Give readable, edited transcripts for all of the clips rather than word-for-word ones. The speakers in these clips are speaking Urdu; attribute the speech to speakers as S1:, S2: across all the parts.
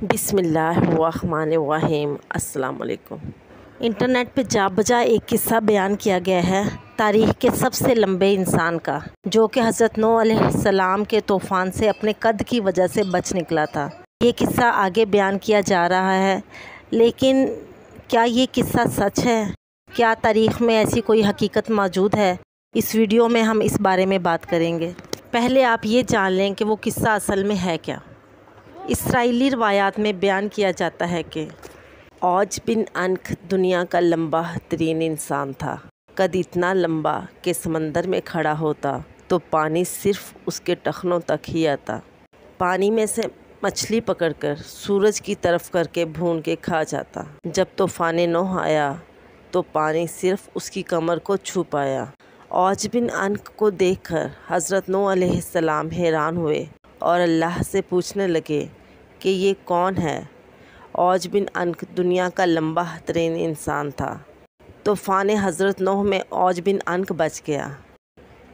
S1: بسم اللہ الرحمن الرحیم۔ السلام علیکم۔ انٹرنیٹ پہ جا بجا ایک قصہ بیان کیا گیا ہے تاریخ کے سب سے لمبے انسان کا، جو کہ حضرت نوح علیہ السلام کے طوفان سے اپنے قد کی وجہ سے بچ نکلا تھا۔ یہ قصہ آگے بیان کیا جا رہا ہے، لیکن کیا یہ قصہ سچ ہے؟ کیا تاریخ میں ایسی کوئی حقیقت موجود ہے؟ اس ویڈیو میں ہم اس بارے میں بات کریں گے۔ پہلے آپ یہ جان لیں کہ وہ قصہ اصل میں ہے کیا۔ اسرائیلی روایات میں بیان کیا جاتا ہے کہ اوج بن عنق دنیا کا لمبا ترین انسان تھا۔ قد اتنا لمبا کہ سمندر میں کھڑا ہوتا تو پانی صرف اس کے ٹخنوں تک ہی آتا۔ پانی میں سے مچھلی پکڑ کر سورج کی طرف کر کے بھون کے کھا جاتا۔ جب طوفان نوح آیا تو پانی صرف اس کی کمر کو چھو پایا۔ اوج بن عنق کو دیکھ کر حضرت نوح علیہ السلام حیران ہوئے اور اللہ سے پوچھنے لگے کہ یہ کون ہے؟ اوج بن عنق دنیا کا لمبا ترین انسان تھا۔ طوفان حضرت نوح میں اوج بن عنق بچ گیا۔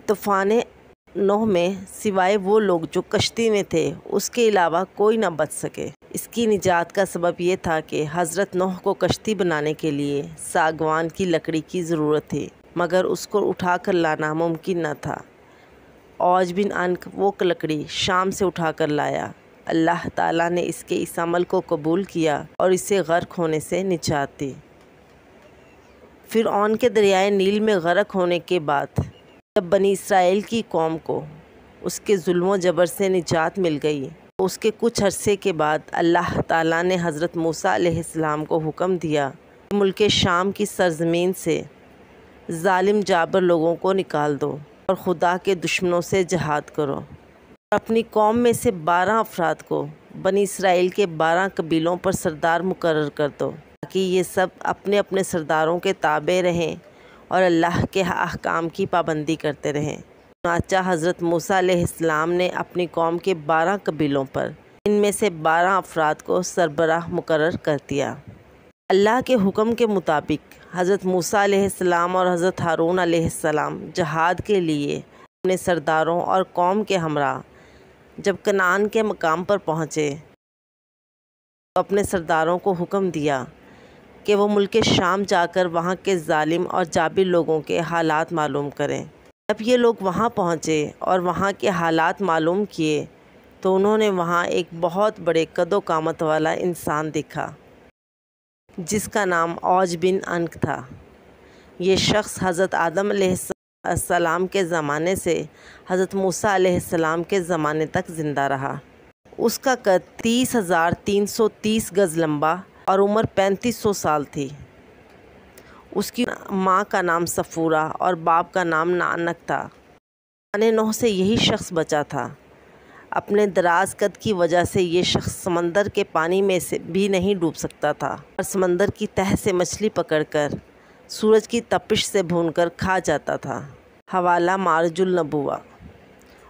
S1: طوفان نوح میں سوائے وہ لوگ جو کشتی میں تھے اس کے علاوہ کوئی نہ بچ سکے۔ اس کی نجات کا سبب یہ تھا کہ حضرت نوح کو کشتی بنانے کے لیے ساگوان کی لکڑی کی ضرورت تھی، مگر اس کو اٹھا کر لانا ممکن نہ تھا۔ اوج بن عنق وہ لکڑی شام سے اٹھا کر لایا۔ اللہ تعالیٰ نے اس کے اس عمل کو قبول کیا اور اسے غرق ہونے سے نجات دی۔ فرعون کے دریائے نیل میں غرق ہونے کے بعد جب بنی اسرائیل کی قوم کو اس کے ظلم و جبر سے نجات مل گئی، تو اس کے کچھ عرصے کے بعد اللہ تعالیٰ نے حضرت موسیٰ علیہ السلام کو حکم دیا کہ ملک شام کی سرزمین سے ظالم جابر لوگوں کو نکال دو اور خدا کے دشمنوں سے جہاد کرو۔ اپنی قوم میں سے 12 افراد کو بنی اسرائیل کے 12 قبیلوں پر سردار مقرر کر دو، تاکہ یہ سب اپنے اپنے سرداروں کے تابع رہیں اور اللہ کے احکام کی پابندی کرتے رہیں۔ چنانچہ حضرت موسیٰ علیہ السلام نے اپنی قوم کے 12 قبیلوں پر ان میں سے 12 افراد کو سربراہ مقرر کر دیا۔ اللہ کے حکم کے مطابق حضرت موسیٰ علیہ السلام اور حضرت ہارون علیہ السلام جہاد کے لیے اپنے سرداروں اور قوم کے ہمراہ جب کنعان کے مقام پر پہنچے تو اپنے سرداروں کو حکم دیا کہ وہ ملک شام جا کر وہاں کے ظالم اور جابر لوگوں کے حالات معلوم کریں۔ جب یہ لوگ وہاں پہنچے اور وہاں کے حالات معلوم کیے تو انہوں نے وہاں ایک بہت بڑے قد و قامت والا انسان دیکھا جس کا نام اوج بن عنق تھا۔ یہ شخص حضرت آدم علیہ السلام کے زمانے سے حضرت موسیٰ علیہ السلام کے زمانے تک زندہ رہا۔ اس کا قد 30,330 گز لمبا اور عمر 3500 سال تھی۔ اس کی ماں کا نام صفورہ اور باپ کا نام نعنق تھا۔ طوفان نوح سے یہی شخص بچا تھا۔ اپنے دراز قد کی وجہ سے یہ شخص سمندر کے پانی میں سے بھی نہیں ڈوب سکتا تھا اور سمندر کی تہہ سے مچھلی پکڑ کر سورج کی تپش سے بھون کر کھا جاتا تھا۔ حوالہ مارج النبوہ۔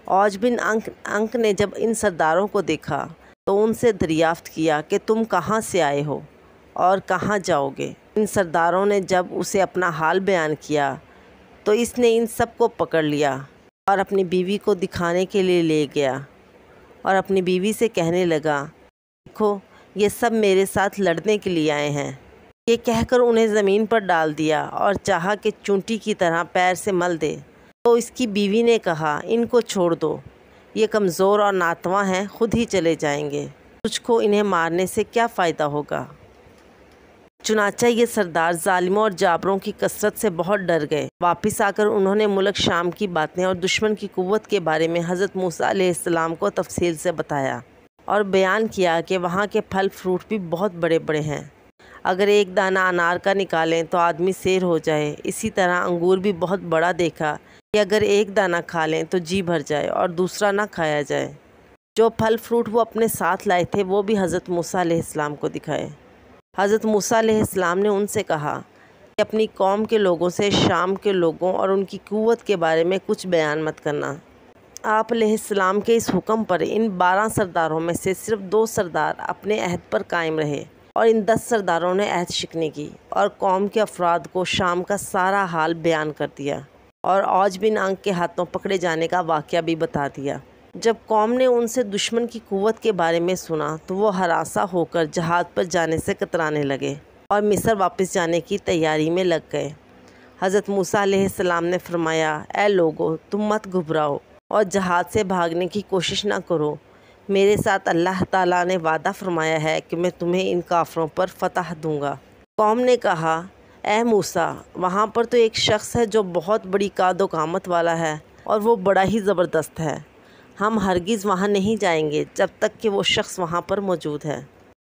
S1: اوج بن عنق نے جب ان سرداروں کو دیکھا تو ان سے دریافت کیا کہ تم کہاں سے آئے ہو اور کہاں جاؤ گے؟ ان سرداروں نے جب اسے اپنا حال بیان کیا تو اس نے ان سب کو پکڑ لیا اور اپنی بیوی کو دکھانے کے لیے لے گیا اور اپنی بیوی سے کہنے لگا، دیکھو یہ سب میرے ساتھ لڑنے کے لیے آئے ہیں۔ یہ کہہ کر انہیں زمین پر ڈال دیا اور چاہا کہ چونٹی کی طرح پیر سے مل دے، تو اس کی بیوی نے کہا، ان کو چھوڑ دو، یہ کمزور اور ناتواں ہیں، خود ہی چلے جائیں گے، تجھ کو انہیں مارنے سے کیا فائدہ ہوگا؟ چنانچہ یہ سردار ظالموں اور جابروں کی کثرت سے بہت ڈر گئے۔ واپس آ کر انہوں نے ملک شام کی باتیں اور دشمن کی قوت کے بارے میں حضرت موسیٰ علیہ السلام کو تفصیل سے بتایا اور بیان کیا کہ وہاں کے پھل فروٹ بھی بہت بڑے بڑے ہیں۔ اگر ایک دانہ انار کا نکالیں تو آدمی سیر ہو جائے، اسی طرح انگور بھی بہت بڑا دیکھا کہ اگر ایک دانہ کھا لیں تو جی بھر جائے اور دوسرا نہ کھایا جائے۔ جو پھل فروٹ وہ اپنے ساتھ لائے تھے وہ بھی حضرت موسیٰ علیہ السلام کو دکھائے۔ حضرت موسیٰ علیہ السلام نے ان سے کہا کہ اپنی قوم کے لوگوں سے شام کے لوگوں اور ان کی قوت کے بارے میں کچھ بیان مت کرنا۔ آپ علیہ السلام کے اس حکم پر ان 12 سرداروں میں سے صرف 2 سردار اپنے عہد پر قائم رہے اور ان 10 سرداروں نے عہد شکنی کی اور قوم کے افراد کو شام کا سارا حال بیان کر دیا اور اوج بن عنق کے ہاتھوں پکڑے جانے کا واقعہ بھی بتا دیا۔ جب قوم نے ان سے دشمن کی قوت کے بارے میں سنا تو وہ ہراساں ہو کر جہاد پر جانے سے کترانے لگے اور مصر واپس جانے کی تیاری میں لگ گئے۔ حضرت موسیٰ علیہ السلام نے فرمایا، اے لوگو، تم مت گھبراؤ اور جہاد سے بھاگنے کی کوشش نہ کرو۔ میرے ساتھ اللہ تعالیٰ نے وعدہ فرمایا ہے کہ میں تمہیں ان کافروں پر فتح دوں گا۔ قوم نے کہا، اے موسیٰ، وہاں پر تو ایک شخص ہے جو بہت بڑی قاد و قامت والا ہے اور وہ بڑا ہی زبردست ہے۔ ہم ہرگز وہاں نہیں جائیں گے جب تک کہ وہ شخص وہاں پر موجود ہے۔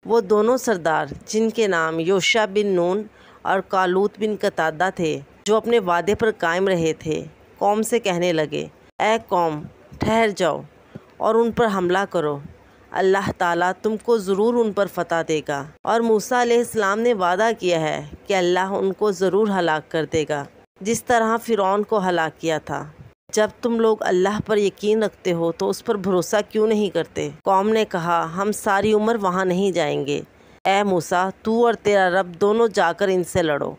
S1: وہ دونوں سردار جن کے نام یوشع بن نون اور کالوت بن قتادہ تھے، جو اپنے وعدے پر قائم رہے تھے، قوم سے کہنے لگے، اے قوم، ٹھہر جاؤ اور ان پر حملہ کرو۔ اللہ تعالیٰ تم کو ضرور ان پر فتح دے گا، اور موسیٰ علیہ السلام نے وعدہ کیا ہے کہ اللہ ان کو ضرور ہلاک کر دے گا، جس طرح فرعون کو ہلاک کیا تھا۔ جب تم لوگ اللہ پر یقین رکھتے ہو تو اس پر بھروسہ کیوں نہیں کرتے؟ قوم نے کہا، ہم ساری عمر وہاں نہیں جائیں گے۔ اے موسیٰ، تو اور تیرا رب دونوں جا کر ان سے لڑو،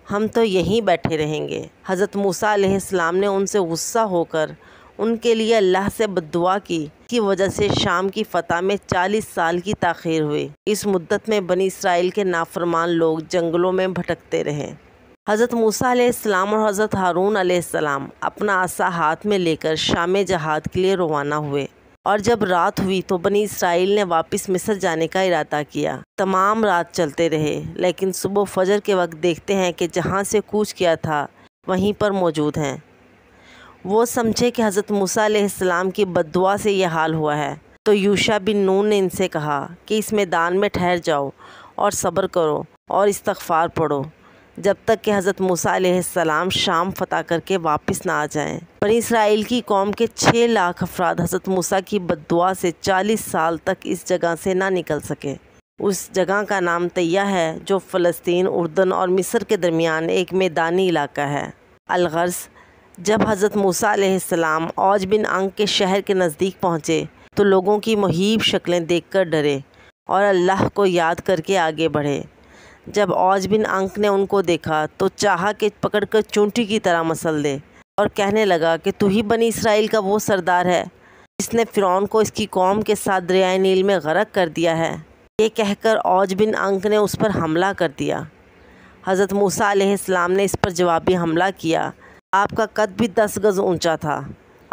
S1: ہم تو یہیں بیٹھے رہیں گے۔ حضرت موسیٰ علیہ السلام نے ان سے غصہ ہو کر ان کے لیے اللہ سے بد دعا کی وجہ سے شام کی فتح میں 40 سال کی تاخیر ہوئی۔ اس مدت میں بنی اسرائیل کے نافرمان لوگ جنگلوں میں بھٹکتے رہے۔ حضرت موسیٰ علیہ السلام اور حضرت ہارون علیہ السلام اپنا عصا ہاتھ میں لے کر شام جہاد کے لیے روانہ ہوئے، اور جب رات ہوئی تو بنی اسرائیل نے واپس مصر جانے کا ارادہ کیا۔ تمام رات چلتے رہے، لیکن صبح فجر کے وقت دیکھتے ہیں کہ جہاں سے کوچ کیا تھا وہیں پر موجود ہیں۔ وہ سمجھے کہ حضرت موسیٰ علیہ السلام کی بد دعا سے یہ حال ہوا ہے، تو یوشع بن نون نے ان سے کہا کہ اس میدان میں ٹھہر جاؤ اور صبر کرو اور استغفار پڑھو جب تک کہ حضرت موسیٰ علیہ السلام شام فتح کر کے واپس نہ آ جائیں۔ بنی اسرائیل کی قوم کے 6 لاکھ افراد حضرت موسیٰ کی بد دعا سے 40 سال تک اس جگہ سے نہ نکل سکے۔ اس جگہ کا نام طیہ ہے، جو فلسطین، اردن اور مصر کے درمیان ایک میدانی علاقہ ہے۔ الغرض، جب حضرت موسیٰ علیہ السلام اوج بن انق کے شہر کے نزدیک پہنچے تو لوگوں کی مہیب شکلیں دیکھ کر ڈرے اور اللہ کو یاد کر کے آگے بڑھے۔ جب اوج بن انق نے ان کو دیکھا تو چاہا کہ پکڑ کر چونٹی کی طرح مسل دے، اور کہنے لگا کہ تو ہی بنی اسرائیل کا وہ سردار ہے جس نے فرعون کو اس کی قوم کے ساتھ دریائے نیل میں غرق کر دیا ہے۔ یہ کہہ کر اوج بن انق نے اس پر حملہ کر دیا۔ حضرت موسیٰ علیہ السلام نے اس پر جوابی حملہ کیا۔ آپ کا قد بھی 10 گز اونچا تھا۔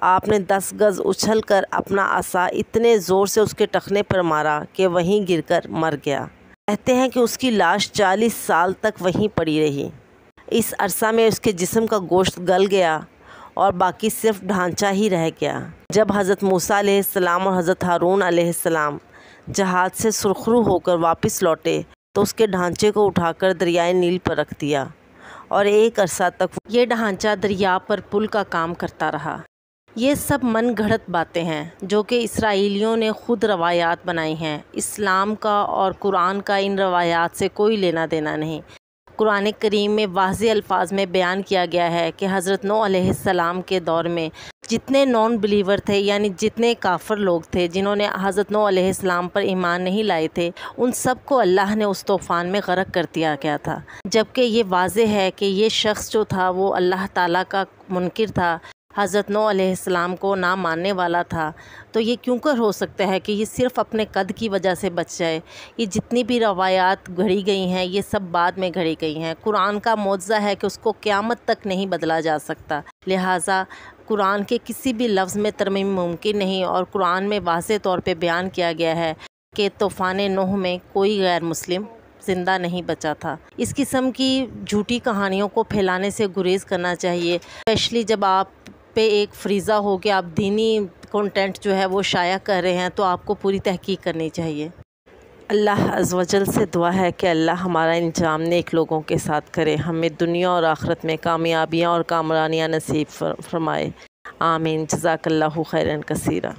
S1: آپ نے 10 گز اچھل کر اپنا عصا اتنے زور سے اس کے ٹخنے پر مارا کہ وہیں گر کر مر گیا۔ کہتے ہیں کہ اس کی لاش 40 سال تک وہیں پڑی رہی۔ اس عرصہ میں اس کے جسم کا گوشت گل گیا اور باقی صرف ڈھانچہ ہی رہ گیا۔ جب حضرت موسیٰ علیہ السلام اور حضرت ہارون علیہ السلام جہاد سے سرخرو ہو کر واپس لوٹے تو اس کے ڈھانچے کو اٹھا کر دریائے نیل پر رکھ دیا، اور ایک عرصہ تک یہ ڈھانچہ دریا پر پل کا کام کرتا رہا۔ یہ سب من گھڑت باتیں ہیں جو کہ اسرائیلیوں نے خود روایات بنائی ہیں۔ اسلام کا اور قرآن کا ان روایات سے کوئی لینا دینا نہیں۔ قرآن کریم میں واضح الفاظ میں بیان کیا گیا ہے کہ حضرت نوح علیہ السلام کے دور میں جتنے نان بلیور تھے، یعنی جتنے کافر لوگ تھے جنہوں نے حضرت نوح علیہ السلام پر ایمان نہیں لائے تھے، ان سب کو اللہ نے اس طوفان میں غرق کر دیا گیا تھا۔ جبکہ یہ واضح ہے کہ یہ شخص جو تھا وہ اللہ تعالیٰ کا منکر تھا، حضرت نوح علیہ السلام کو نہ ماننے والا تھا، تو یہ کیوں کر ہو سکتا ہے کہ یہ صرف اپنے قد کی وجہ سے بچ جائے؟ یہ جتنی بھی روایات گھڑی گئی ہیں یہ سب بعد میں گھڑی گئی ہیں۔ قرآن کا معجزہ ہے کہ اس کو قیامت تک نہیں بدلا جا سکتا، لہٰذا قرآن کے کسی بھی لفظ میں ترمیم ممکن نہیں، اور قرآن میں واضح طور پہ بیان کیا گیا ہے کہ طوفان نوح میں کوئی غیر مسلم زندہ نہیں بچا تھا۔ اس قسم کی جھوٹی کہانیوں کو پھیلانے سے گریز کرنا چاہیے، اسپیشلی جب آپ پہ ایک فریضہ ہو کہ آپ دینی کنٹینٹ جو ہے وہ شائع کر رہے ہیں، تو آپ کو پوری تحقیق کرنی چاہیے۔ اللہ عز و جل سے دعا ہے کہ اللہ ہمارا انجام نیک لوگوں کے ساتھ کرے، ہمیں دنیا اور آخرت میں کامیابیاں اور کامرانیاں نصیب فرمائے۔ آمین۔ جزاک اللہ خیراً کثیرا۔